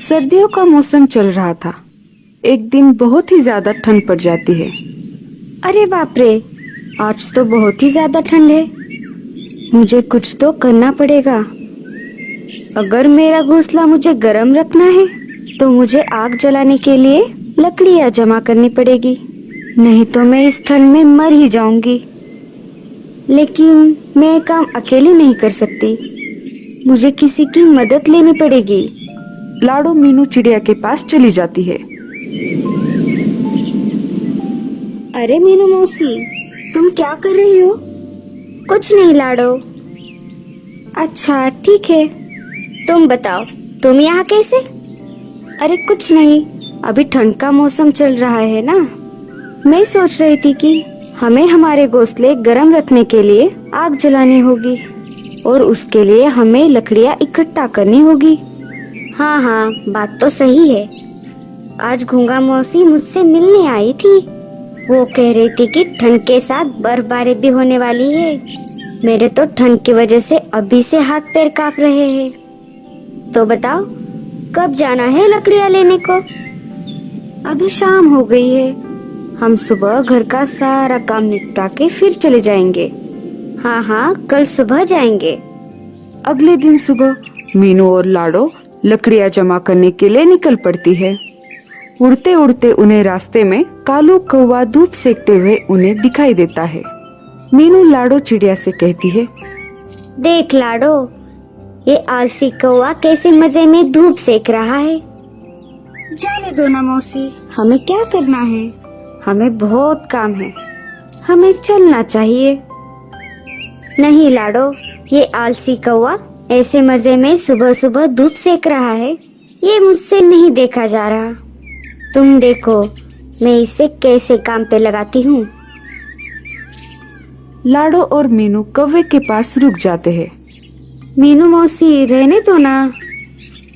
सर्दियों का मौसम चल रहा था। एक दिन बहुत ही ज्यादा ठंड पड़ जाती है। अरे बाप रे, आज तो बहुत ही ज्यादा ठंड है। मुझे कुछ तो करना पड़ेगा। अगर मेरा घोंसला मुझे गर्म रखना है तो मुझे आग जलाने के लिए लकड़ियाँ जमा करनी पड़ेगी, नहीं तो मैं इस ठंड में मर ही जाऊंगी। लेकिन मैं ये काम अकेली नहीं कर सकती, मुझे किसी की मदद लेनी पड़ेगी। लाडो मीनू चिड़िया के पास चली जाती है। अरे मीनू मौसी, तुम क्या कर रही हो? कुछ नहीं लाडो। अच्छा ठीक है, तुम बताओ तुम यहाँ कैसे? अरे कुछ नहीं, अभी ठंड का मौसम चल रहा है ना। मैं सोच रही थी कि हमें हमारे घोंसले गर्म रखने के लिए आग जलानी होगी और उसके लिए हमें लकड़ियाँ इकट्ठा करनी होगी। हाँ हाँ, बात तो सही है। आज घूंगा मौसी मुझसे मिलने आई थी। वो कह रही थी कि ठंड के साथ बर्फबारी भी होने वाली है। मेरे तो ठंड की वजह से अभी से हाथ पैर कांप रहे हैं। तो बताओ कब जाना है लकड़ियाँ लेने को? अभी शाम हो गई है। हम सुबह घर का सारा काम निपटा के फिर चले जाएंगे। हाँ हाँ, कल सुबह जाएंगे। अगले दिन सुबह मीनू और लाडो लकड़ियाँ जमा करने के लिए निकल पड़ती है। उड़ते उड़ते उन्हें रास्ते में कालू कौवा धूप सेकते हुए उन्हें दिखाई देता है। मीनू लाडो चिड़िया से कहती है, देख लाडो, ये आलसी कौवा कैसे मजे में धूप सेक रहा है। जाने दो ना मौसी, हमें क्या करना है? हमें बहुत काम है, हमें चलना चाहिए। नहीं लाडो, ये आलसी कौवा ऐसे मजे में सुबह सुबह धूप सेक रहा है, ये मुझसे नहीं देखा जा रहा। तुम देखो मैं इसे कैसे काम पे लगाती हूँ। लाडो और मीनू कौवे के पास रुक जाते हैं। मीनू मौसी रहने दो ना,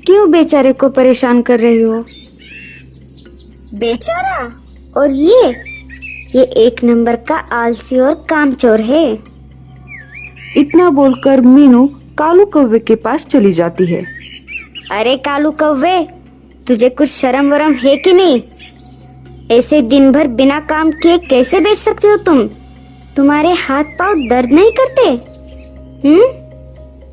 क्यों बेचारे को परेशान कर रही हो? बेचारा? और ये एक नंबर का आलसी और कामचोर है। इतना बोलकर मीनू कालू कौवे के पास चली जाती है। अरे कालू कौवे, तुझे कुछ शर्म वरम है कि नहीं? ऐसे दिन भर बिना काम किए कैसे बैठ सकते हो तुम? तुम्हारे हाथ पांव दर्द नहीं करते?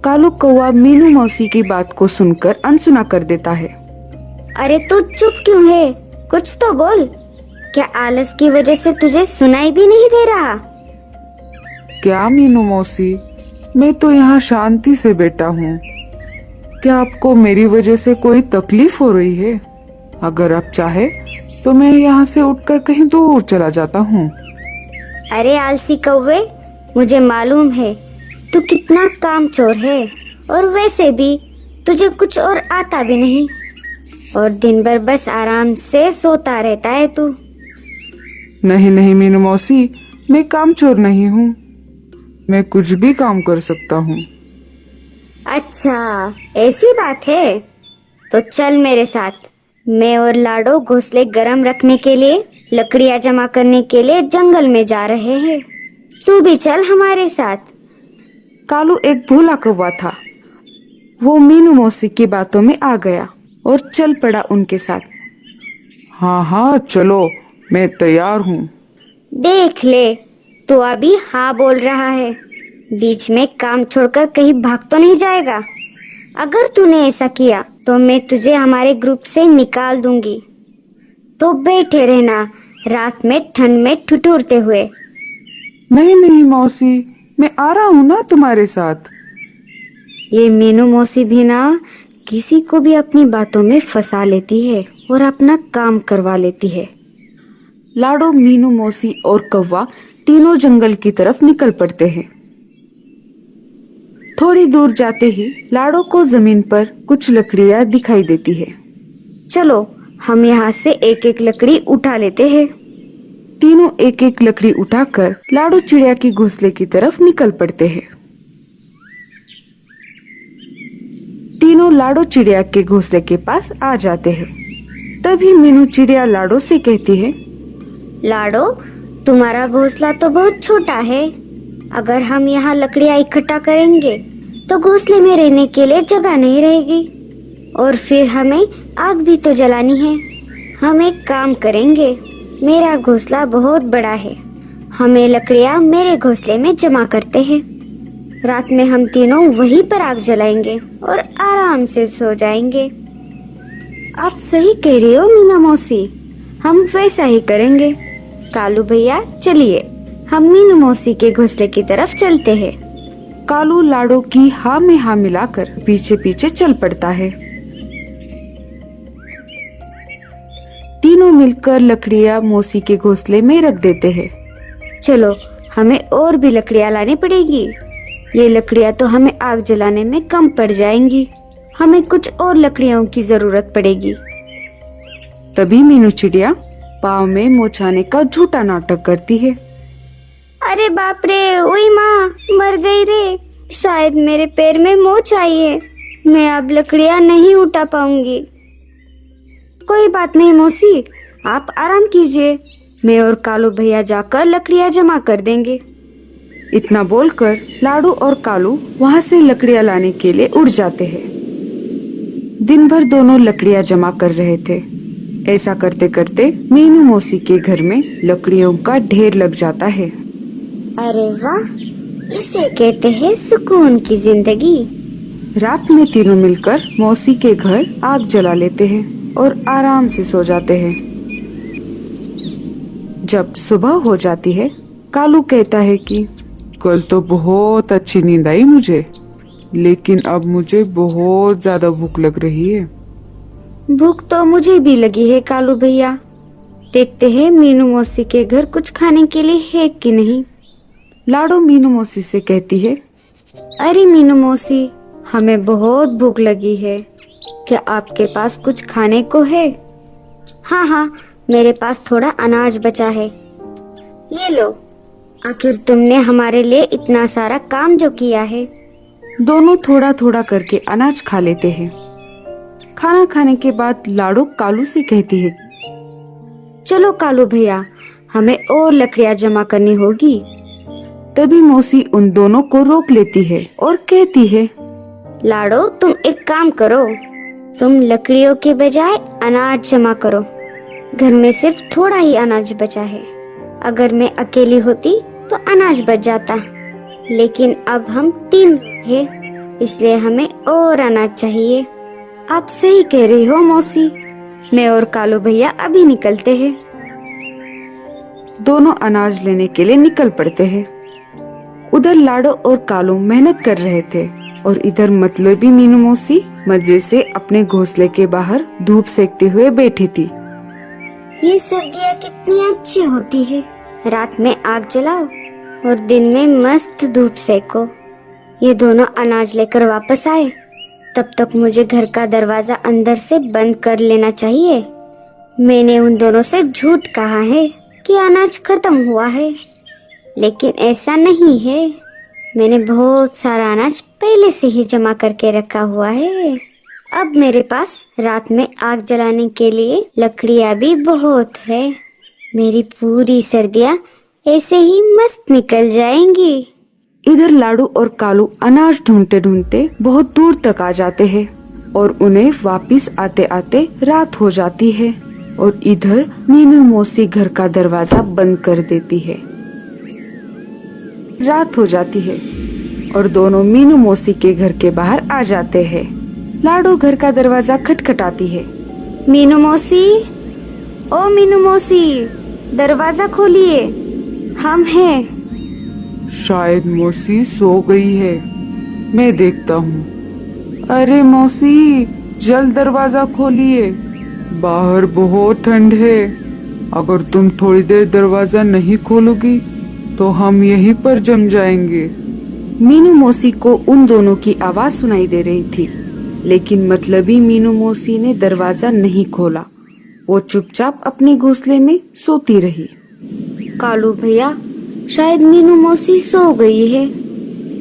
कालू कौवा मीनू मौसी की बात को सुनकर अनसुना कर देता है। अरे तू चुप क्यों है? कुछ तो बोल। क्या आलस की वजह से तुझे सुनाई भी नहीं दे रहा? क्या मीनू मौसी, मैं तो यहाँ शांति से बैठा हूँ। क्या आपको मेरी वजह से कोई तकलीफ हो रही है? अगर आप चाहे तो मैं यहाँ से उठकर कहीं दूर चला जाता हूँ। अरे आलसी कौवे, मुझे मालूम है तू कितना कामचोर है, और वैसे भी तुझे कुछ और आता भी नहीं, और दिन भर बस आराम से सोता रहता है तू। नहीं नहीं मीनू मौसी, मैं कामचोर नहीं हूँ, मैं कुछ भी काम कर सकता हूँ। अच्छा ऐसी बात है, तो चल मेरे साथ। मैं और लाडो घोंसले गर्म रखने के लिए लकड़ियाँ जमा करने के लिए जंगल में जा रहे हैं। तू भी चल हमारे साथ। कालू एक भोला कौवा था। वो मीनू मौसी की बातों में आ गया और चल पड़ा उनके साथ। हाँ हाँ चलो, मैं तैयार हूँ। देख ले, तू अभी हाँ बोल रहा है, बीच में काम छोड़कर कहीं भाग तो नहीं जाएगा? अगर तूने ऐसा किया तो मैं तुझे हमारे ग्रुप से निकाल दूंगी। तो बैठे रहना रात में ठंड में ठिठुरते हुए। नहीं नहीं मौसी, मैं आ रहा हूँ ना तुम्हारे साथ। ये मीनू मौसी भी ना किसी को भी अपनी बातों में फंसा लेती है और अपना काम करवा लेती है। लाडो, मीनू मौसी और कौवा तीनों जंगल की तरफ निकल पड़ते हैं। थोड़ी दूर जाते ही लाडो को जमीन पर कुछ लकड़ियाँ दिखाई देती है। चलो हम यहाँ से एक एक लकड़ी उठा लेते हैं। तीनों एक एक लकड़ी उठाकर लाडो चिड़िया के घोंसले की तरफ निकल पड़ते हैं। तीनों लाडो चिड़िया के घोंसले के पास आ जाते हैं। तभी मीनू चिड़िया लाडो से कहती है, लाडो, तुम्हारा घोंसला तो बहुत छोटा है। अगर हम यहाँ लकड़ियाँ इकट्ठा करेंगे तो घोंसले में रहने के लिए जगह नहीं रहेगी। और फिर हमें आग भी तो जलानी है। हम एक काम करेंगे, मेरा घोंसला बहुत बड़ा है, हमें लकड़ियाँ मेरे घोंसले में जमा करते हैं। रात में हम तीनों वहीं पर आग जलाएंगे और आराम से सो जाएंगे। आप सही कह रही हो मीना मौसी, हम वैसा ही करेंगे। कालू भैया चलिए, हम मीनू मौसी के घोंसले की तरफ चलते हैं। कालू लाडो की हाँ में हाँ मिलाकर पीछे पीछे चल पड़ता है। तीनों मिलकर लकड़ियाँ मौसी के घोंसले में रख देते हैं। चलो, हमें और भी लकड़ियाँ लानी पड़ेगी। ये लकड़ियाँ तो हमें आग जलाने में कम पड़ जाएंगी, हमें कुछ और लकड़ियों की जरूरत पड़ेगी। तभी मीनू चिड़िया पाँव में मोचाने का झूठा नाटक करती है। अरे बाप रे, ओई माँ, मर गई रे, शायद मेरे पैर में मोच आई है, मैं अब लकड़ियाँ नहीं उठा पाऊंगी। कोई बात नहीं मौसी, आप आराम कीजिए, मैं और कालू भैया जाकर लकड़ियाँ जमा कर देंगे। इतना बोलकर लाडू और कालू वहाँ से लकड़ियाँ लाने के लिए उड़ जाते हैं। दिन भर दोनों लकड़ियाँ जमा कर रहे थे। ऐसा करते करते मीनू मौसी के घर में लकड़ियों का ढेर लग जाता है। अरे वाह, इसे कहते हैं सुकून की जिंदगी। रात में तीनों मिलकर मौसी के घर आग जला लेते हैं और आराम से सो जाते हैं। जब सुबह हो जाती है, कालू कहता है कि कल तो बहुत अच्छी नींद आई मुझे, लेकिन अब मुझे बहुत ज्यादा भूख लग रही है। भूख तो मुझे भी लगी है कालू भैया, देखते हैं मीनू मौसी के घर कुछ खाने के लिए है कि नहीं। लाडो मीनू मौसी से कहती है, अरे मीनू मौसी, हमें बहुत भूख लगी है, क्या आपके पास कुछ खाने को है? हाँ हाँ, मेरे पास थोड़ा अनाज बचा है, ये लो। आखिर तुमने हमारे लिए इतना सारा काम जो किया है। दोनों थोड़ा थोड़ा करके अनाज खा लेते हैं। खाना खाने के बाद लाडो कालू से कहती है, चलो कालू भैया, हमें और लकड़ियाँ जमा करनी होगी। तभी मौसी उन दोनों को रोक लेती है और कहती है, लाडो, तुम एक काम करो, तुम लकड़ियों के बजाय अनाज जमा करो। घर में सिर्फ थोड़ा ही अनाज बचा है, अगर मैं अकेली होती तो अनाज बच जाता, लेकिन अब हम 3 हैं, इसलिए हमें और अनाज चाहिए। आप सही कह रही हो मौसी, मैं और कालू भैया अभी निकलते हैं। दोनों अनाज लेने के लिए निकल पड़ते हैं। उधर लाडो और कालू मेहनत कर रहे थे और इधर मतलबी मीनू मौसी मजे से अपने घोंसले के बाहर धूप सेकते हुए बैठी थी। ये सर्दियाँ कितनी अच्छी होती है, रात में आग जलाओ और दिन में मस्त धूप सेको। ये दोनों अनाज लेकर वापस आए, तब तक मुझे घर का दरवाजा अंदर से बंद कर लेना चाहिए। मैंने उन दोनों से झूठ कहा है कि अनाज खत्म हुआ है, लेकिन ऐसा नहीं है, मैंने बहुत सारा अनाज पहले से ही जमा करके रखा हुआ है। अब मेरे पास रात में आग जलाने के लिए लकड़ियाँ भी बहुत है। मेरी पूरी सर्दियाँ ऐसे ही मस्त निकल जाएंगी। इधर लाडू और कालू अनाज ढूंढते ढूंढते बहुत दूर तक आ जाते हैं और उन्हें वापिस आते आते रात हो जाती है और इधर मीनू मौसी घर का दरवाजा बंद कर देती है। रात हो जाती है और दोनों मीनू मौसी के घर के बाहर आ जाते हैं। लाडो घर का दरवाजा खटखटाती है। मीनू मौसी, ओ मीनू मौसी, दरवाजा खोलिए, हम हैं। शायद मौसी सो गई है, मैं देखता हूँ। अरे मौसी, जल्द दरवाजा खोलिए, बाहर बहुत ठंड है। अगर तुम थोड़ी देर दरवाजा नहीं खोलोगी तो हम यहीं पर जम जाएंगे। मीनू मौसी को उन दोनों की आवाज सुनाई दे रही थी, लेकिन मतलबी मीनू मौसी ने दरवाजा नहीं खोला। वो चुपचाप अपने घोंसले में सोती रही। कालू भैया, शायद मीनू मौसी सो गई है,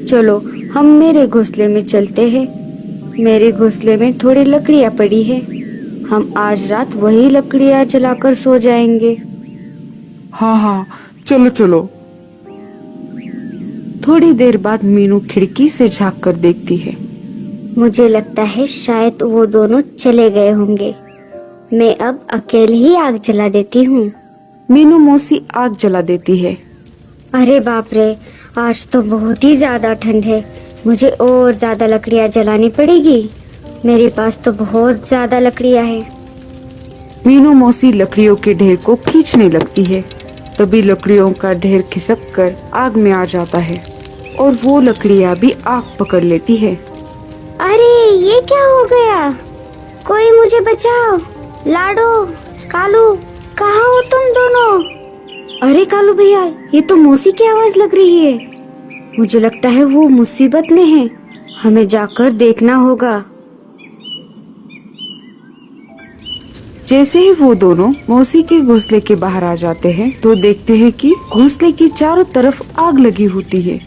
चलो हम मेरे घोंसले में चलते हैं। मेरे घोंसले में थोड़ी लकड़ियाँ पड़ी है, हम आज रात वही लकड़ियाँ जलाकर सो जाएंगे। हाँ हाँ, चलो चलो। थोड़ी देर बाद मीनू खिड़की से झांक कर देखती है। मुझे लगता है शायद वो दोनों चले गए होंगे। मैं अब अकेले ही आग जला देती हूँ। मीनू मौसी आग जला देती है। अरे बाप रे, आज तो बहुत ही ज्यादा ठंड है। मुझे और ज्यादा लकड़ियाँ जलानी पड़ेगी। मेरे पास तो बहुत ज्यादा लकड़ियाँ हैं। मीनू मौसी लकड़ियों के ढेर को खींचने लगती है। तभी लकड़ियों का ढेर खिसक कर आग में आ जाता है और वो लकड़ियाँ भी आग पकड़ लेती है। अरे ये क्या हो गया? कोई मुझे बचाओ। लाडो, कालू, कहाँ हो तुम दोनों? अरे कालू भैया, ये तो मौसी की आवाज लग रही है। मुझे लगता है वो मुसीबत में है। हमें जाकर देखना होगा। जैसे ही वो दोनों मौसी के घोंसले के बाहर आ जाते हैं तो देखते हैं कि घोंसले की चारों तरफ आग लगी होती है।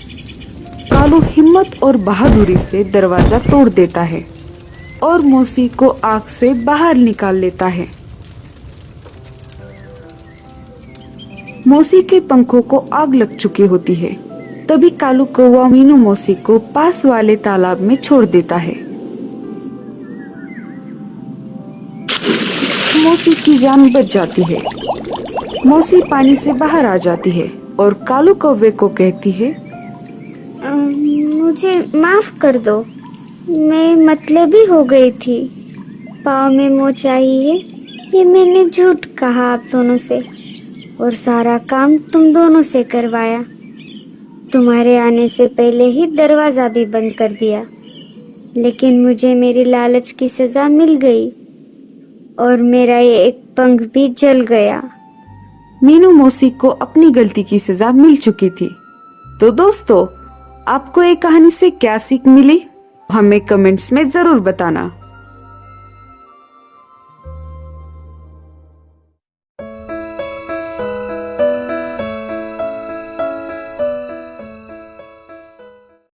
कालू हिम्मत और बहादुरी से दरवाजा तोड़ देता है और मौसी को आग से बाहर निकाल लेता है। मौसी के पंखों को आग लग चुकी होती है। तभी कालू कौवा मीनू मौसी को पास वाले तालाब में छोड़ देता है। मौसी की जान बच जाती है। मौसी पानी से बाहर आ जाती है और कालू कौवे को कहती है, मुझे माफ कर दो। मैं मतलबी हो गई थी। पाँव में मोच आई है, ये मैंने झूठ कहा आप दोनों से और सारा काम तुम दोनों से करवाया। तुम्हारे आने से पहले ही दरवाजा भी बंद कर दिया, लेकिन मुझे मेरी लालच की सजा मिल गई और मेरा ये एक पंख भी जल गया। मीनू मौसी को अपनी गलती की सजा मिल चुकी थी। तो दोस्तों, आपको ये कहानी से क्या सीख मिली हमें कमेंट्स में जरूर बताना।